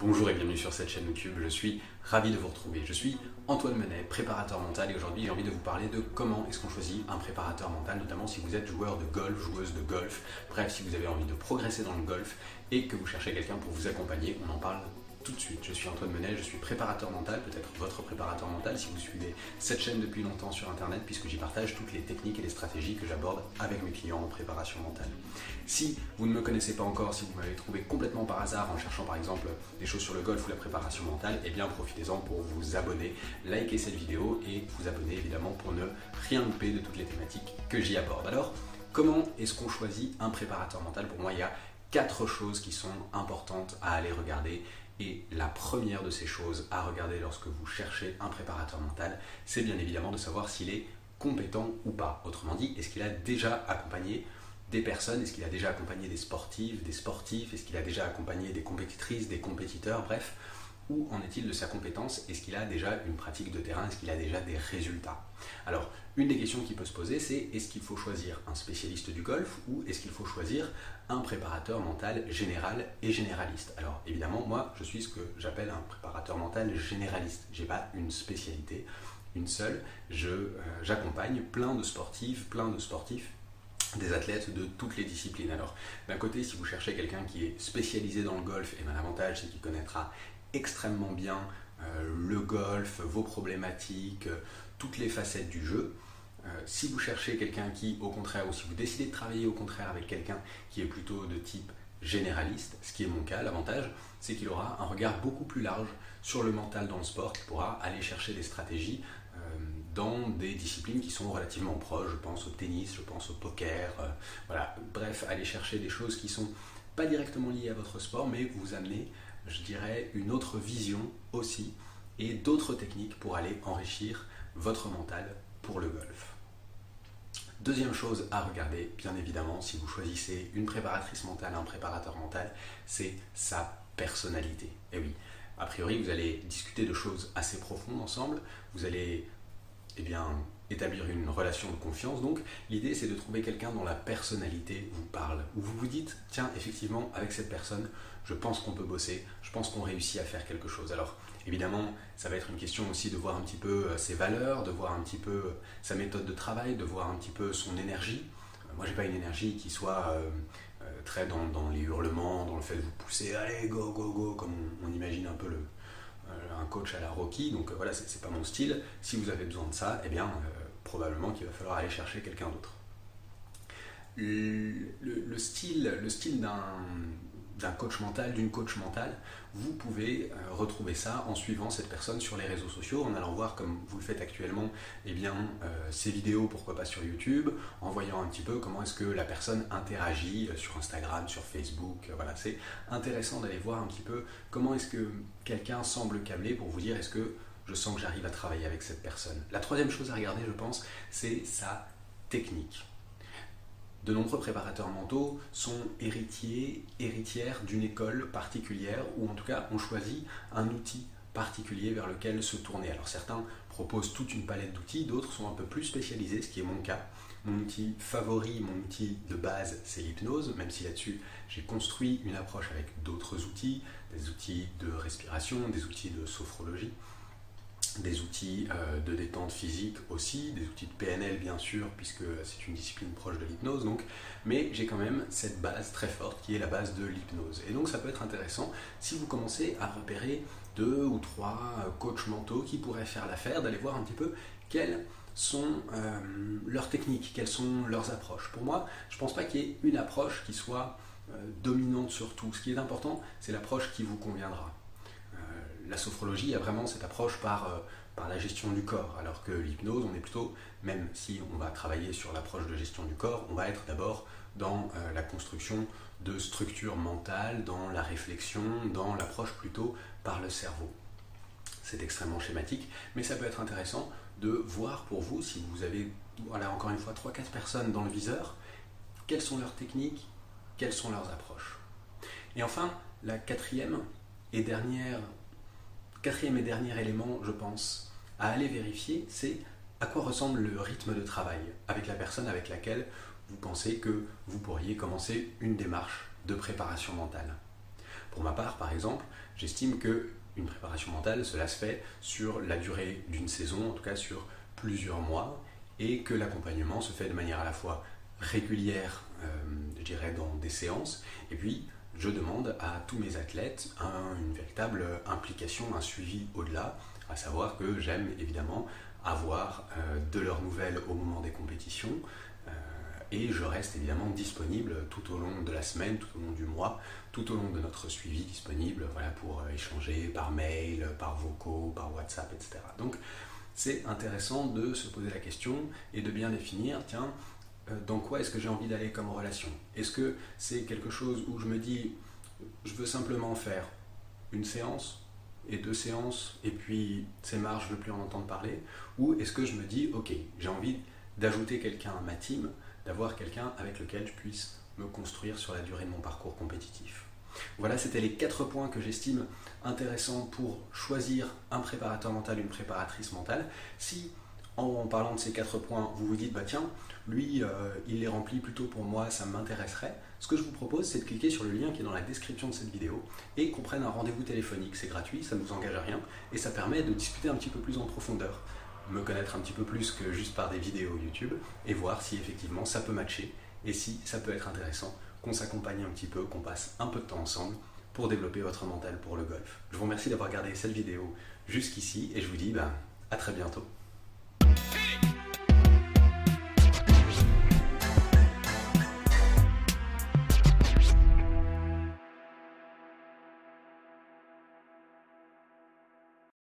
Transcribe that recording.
Bonjour et bienvenue sur cette chaîne YouTube, je suis ravi de vous retrouver. Je suis Antoine Menet, préparateur mental et aujourd'hui j'ai envie de vous parler de comment est-ce qu'on choisit un préparateur mental, notamment si vous êtes joueur de golf, joueuse de golf, bref si vous avez envie de progresser dans le golf et que vous cherchez quelqu'un pour vous accompagner, on en parle tout de suite. Je suis Antoine Menet, je suis préparateur mental, peut-être votre préparateur mental si vous suivez cette chaîne depuis longtemps sur internet puisque j'y partage toutes les techniques et les stratégies que j'aborde avec mes clients en préparation mentale. Si vous ne me connaissez pas encore, si vous m'avez trouvé complètement par hasard en cherchant par exemple des choses sur le golf ou la préparation mentale, eh bien profitez-en pour vous abonner, liker cette vidéo et vous abonner évidemment pour ne rien louper de toutes les thématiques que j'y aborde. Alors, comment est-ce qu'on choisit un préparateur mental? Pour moi, il y a 4 choses qui sont importantes à aller regarder. Et la première de ces choses à regarder lorsque vous cherchez un préparateur mental, c'est bien évidemment de savoir s'il est compétent ou pas. Autrement dit, est-ce qu'il a déjà accompagné des personnes, est-ce qu'il a déjà accompagné des sportifs, est-ce qu'il a déjà accompagné des compétitrices, des compétiteurs, bref, où en est-il de sa compétence? Est-ce qu'il a déjà une pratique de terrain? Est-ce qu'il a déjà des résultats? Alors, une des questions qui peut se poser, c'est est-ce qu'il faut choisir un spécialiste du golf ou est-ce qu'il faut choisir un préparateur mental général et généraliste? Alors, évidemment, moi, je suis ce que j'appelle un préparateur mental généraliste. Je n'ai pas une spécialité, une seule. J'accompagne plein de sportifs, des athlètes de toutes les disciplines. Alors, d'un côté, si vous cherchez quelqu'un qui est spécialisé dans le golf, et bien l'avantage, c'est qu'il connaîtra extrêmement bien le golf, vos problématiques, toutes les facettes du jeu. Si vous cherchez quelqu'un qui, au contraire, ou si vous décidez de travailler au contraire avec quelqu'un qui est plutôt de type généraliste, ce qui est mon cas, l'avantage, c'est qu'il aura un regard beaucoup plus large sur le mental dans le sport, qui pourra aller chercher des stratégies dans des disciplines qui sont relativement proches. Je pense au tennis, je pense au poker, voilà. Bref, aller chercher des choses qui ne sont pas directement liées à votre sport, mais vous amener, je dirais, une autre vision aussi et d'autres techniques pour aller enrichir votre mental pour le golf. Deuxième chose à regarder, bien évidemment, si vous choisissez une préparatrice mentale, un préparateur mental, c'est sa personnalité. Et oui, a priori, vous allez discuter de choses assez profondes ensemble, vous allez établir une relation de confiance. Donc, l'idée, c'est de trouver quelqu'un dont la personnalité vous parle, où vous vous dites, tiens, effectivement, avec cette personne, je pense qu'on peut bosser, je pense qu'on réussit à faire quelque chose. Alors, évidemment, ça va être une question aussi de voir un petit peu ses valeurs, de voir un petit peu sa méthode de travail, de voir un petit peu son énergie. Moi, j'ai pas une énergie qui soit très dans les hurlements, dans le fait de vous pousser, allez, go, go, go, comme on imagine un peu un coach à la Rocky. Donc voilà, c'est pas mon style. Si vous avez besoin de ça, eh bien, probablement qu'il va falloir aller chercher quelqu'un d'autre. Le style d'un coach mental, d'une coach mentale, vous pouvez retrouver ça en suivant cette personne sur les réseaux sociaux, en allant voir, comme vous le faites actuellement, ses vidéos, pourquoi pas sur YouTube, en voyant un petit peu comment est-ce que la personne interagit sur Instagram, sur Facebook. Voilà, c'est intéressant d'aller voir un petit peu comment est-ce que quelqu'un semble câblé pour vous dire est-ce que je sens que j'arrive à travailler avec cette personne. La troisième chose à regarder, je pense, c'est sa technique. De nombreux préparateurs mentaux sont héritières d'une école particulière ou en tout cas ont choisi un outil particulier vers lequel se tourner. Alors certains proposent toute une palette d'outils, d'autres sont un peu plus spécialisés, ce qui est mon cas. Mon outil favori, mon outil de base, c'est l'hypnose, même si là-dessus j'ai construit une approche avec d'autres outils, des outils de respiration, des outils de sophrologie, des outils de détente physique aussi, des outils de PNL bien sûr, puisque c'est une discipline proche de l'hypnose, donc, mais j'ai quand même cette base très forte qui est la base de l'hypnose. Et donc ça peut être intéressant si vous commencez à repérer 2 ou 3 coachs mentaux qui pourraient faire l'affaire, d'aller voir un petit peu quelles sont leurs techniques, quelles sont leurs approches. Pour moi, je ne pense pas qu'il y ait une approche qui soit dominante sur tout. Ce qui est important, c'est l'approche qui vous conviendra. La sophrologie a vraiment cette approche par la gestion du corps, alors que l'hypnose, on est plutôt, même si on va travailler sur l'approche de gestion du corps, on va être d'abord dans la construction de structures mentales, dans la réflexion, dans l'approche plutôt par le cerveau. C'est extrêmement schématique, mais ça peut être intéressant de voir pour vous, si vous avez, voilà, encore une fois, 3-4 personnes dans le viseur, quelles sont leurs techniques, quelles sont leurs approches. Et enfin, la quatrième et dernier élément, je pense, à aller vérifier, c'est à quoi ressemble le rythme de travail avec la personne avec laquelle vous pensez que vous pourriez commencer une démarche de préparation mentale. Pour ma part, par exemple, j'estime que une préparation mentale, cela se fait sur la durée d'une saison, en tout cas sur plusieurs mois, et que l'accompagnement se fait de manière à la fois régulière, je dirais dans des séances, et puis je demande à tous mes athlètes une véritable implication, un suivi au-delà, à savoir que j'aime évidemment avoir de leurs nouvelles au moment des compétitions, et je reste évidemment disponible tout au long de la semaine, tout au long du mois, tout au long de notre suivi disponible, voilà, pour échanger par mail, par vocaux, par WhatsApp, etc. Donc c'est intéressant de se poser la question et de bien définir, tiens, dans quoi est-ce que j'ai envie d'aller comme relation? Est-ce que c'est quelque chose où je me dis, je veux simplement faire une séance et 2 séances, et puis c'est marre, je ne veux plus en entendre parler? Ou est-ce que je me dis, ok, j'ai envie d'ajouter quelqu'un à ma team, d'avoir quelqu'un avec lequel je puisse me construire sur la durée de mon parcours compétitif? Voilà, c'était les 4 points que j'estime intéressants pour choisir un préparateur mental, une préparatrice mentale. Si, en parlant de ces 4 points, vous vous dites, bah tiens, lui, il les remplit plutôt pour moi, ça m'intéresserait, ce que je vous propose, c'est de cliquer sur le lien qui est dans la description de cette vidéo et qu'on prenne un rendez-vous téléphonique. C'est gratuit, ça ne vous engage à rien et ça permet de discuter un petit peu plus en profondeur, me connaître un petit peu plus que juste par des vidéos YouTube et voir si effectivement ça peut matcher et si ça peut être intéressant qu'on s'accompagne un petit peu, qu'on passe un peu de temps ensemble pour développer votre mental pour le golf. Je vous remercie d'avoir regardé cette vidéo jusqu'ici et je vous dis à très bientôt.